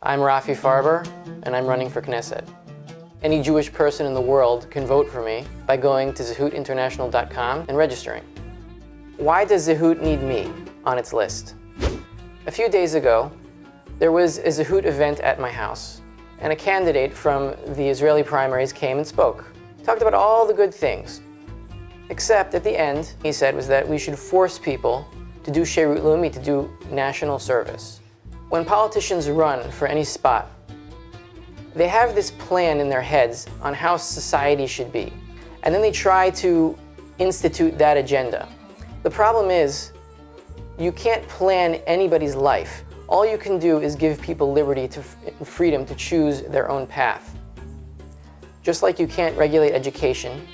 I'm Rafi Farber, and I'm running for Knesset. Any Jewish person in the world can vote for me by going to ZehutInternational.com and registering. Why does Zehut need me on its list? A few days ago, there was a Zehut event at my house, and a candidate from the Israeli primaries came and spoke. Talked about all the good things, except at the end, he said, was that we should force people to do Sherut Leumi, to do national service. When politicians run for any spot, they have this plan in their heads on how society should be, and then they try to institute that agenda. The problem is, you can't plan anybody's life. All you can do is give people liberty and freedom to choose their own path. Just like you can't regulate education,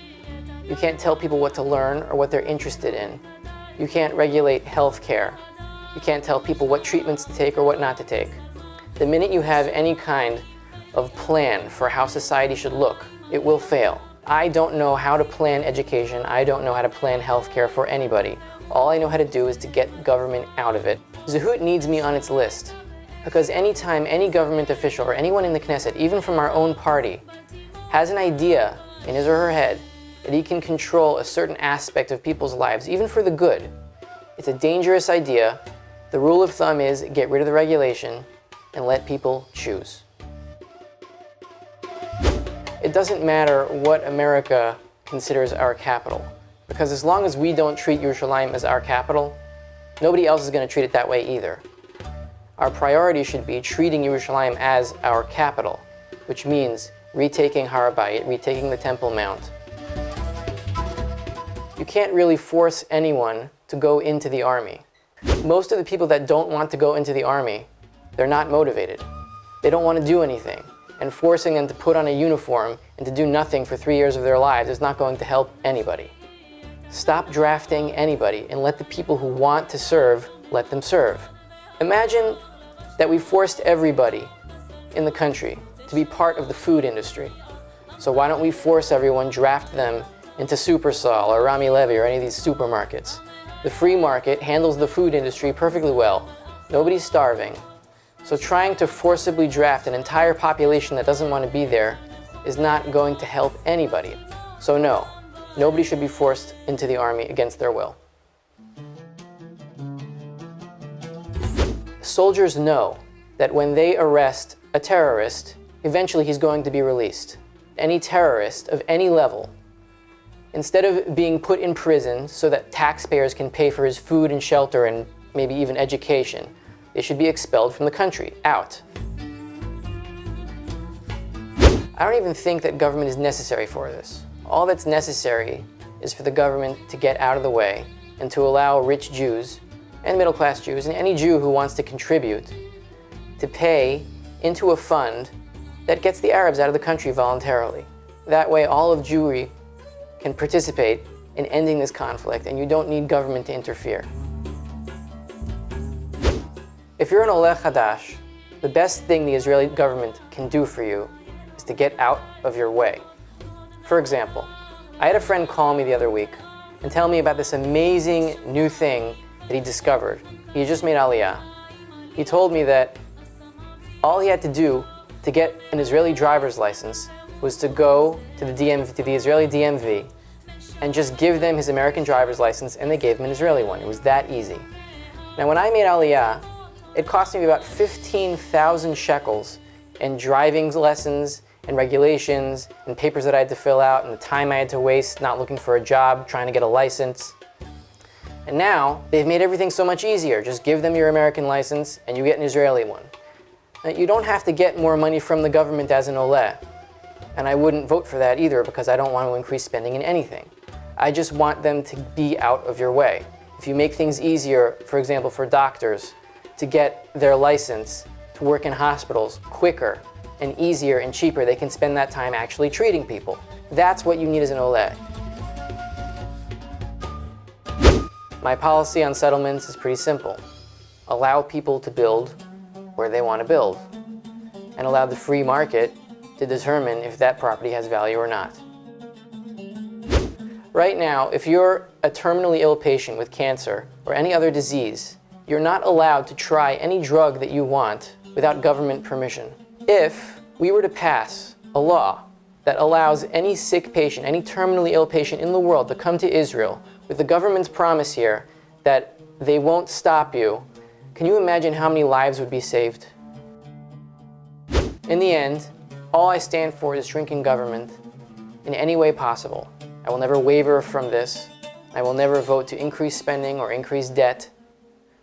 you can't tell people what to learn or what they're interested in. You can't regulate health care. You can't tell people what treatments to take or what not to take. The minute you have any kind of plan for how society should look, it will fail. I don't know how to plan education. I don't know how to plan health care for anybody. All I know how to do is to get government out of it. Zehut needs me on its list because anytime any government official or anyone in the Knesset, even from our own party, has an idea in his or her head that he can control a certain aspect of people's lives, even for the good, it's a dangerous idea. The rule of thumb is get rid of the regulation and let people choose. It doesn't matter what America considers our capital, because as long as we don't treat Yerushalayim as our capital, nobody else is going to treat it that way either. Our priority should be treating Yerushalayim as our capital, which means retaking Har Bayit, retaking the Temple Mount. You can't really force anyone to go into the army. Most of the people that don't want to go into the army, they're not motivated. They don't want to do anything. And forcing them to put on a uniform and to do nothing for 3 years of their lives is not going to help anybody. Stop drafting anybody and let the people who want to serve, let them serve. Imagine that we forced everybody in the country to be part of the food industry. So why don't we force everyone, draft them into Supersol or Rami Levy or any of these supermarkets? The free market handles the food industry perfectly well. Nobody's starving. So trying to forcibly draft an entire population that doesn't want to be there is not going to help anybody. So no, nobody should be forced into the army against their will. Soldiers know that when they arrest a terrorist, eventually he's going to be released. Any terrorist of any level, instead of being put in prison so that taxpayers can pay for his food and shelter and maybe even education, they should be expelled from the country, out. I don't even think that government is necessary for this. All that's necessary is for the government to get out of the way and to allow rich Jews and middle-class Jews and any Jew who wants to contribute to pay into a fund that gets the Arabs out of the country voluntarily. That way all of Jewry can participate in ending this conflict, and you don't need government to interfere. If you're an Oleh Chadash, the best thing the Israeli government can do for you is to get out of your way. For example, I had a friend call me the other week and tell me about this amazing new thing that he discovered. He just made Aliyah. He told me that all he had to do to get an Israeli driver's license was to go to the Israeli DMV and just give them his American driver's license, and they gave him an Israeli one. It was that easy. Now, when I made Aliyah, it cost me about 15,000 shekels in driving lessons and regulations and papers that I had to fill out and the time I had to waste not looking for a job, trying to get a license. And now, they've made everything so much easier. Just give them your American license and you get an Israeli one. Now, you don't have to get more money from the government as an Oleh. And I wouldn't vote for that either because I don't want to increase spending in anything. I just want them to be out of your way. If you make things easier, for example, for doctors to get their license to work in hospitals quicker and easier and cheaper, they can spend that time actually treating people. That's what you need as an Oleh. My policy on settlements is pretty simple. Allow people to build where they want to build, and allow the free market to determine if that property has value or not. Right now, if you're a terminally ill patient with cancer or any other disease, you're not allowed to try any drug that you want without government permission. If we were to pass a law that allows any sick patient, any terminally ill patient in the world to come to Israel with the government's promise here that they won't stop you, can you imagine how many lives would be saved? In the end, all I stand for is shrinking government in any way possible. I will never waver from this. I will never vote to increase spending or increase debt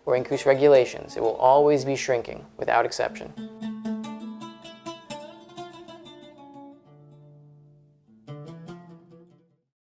or increase regulations. It will always be shrinking, without exception.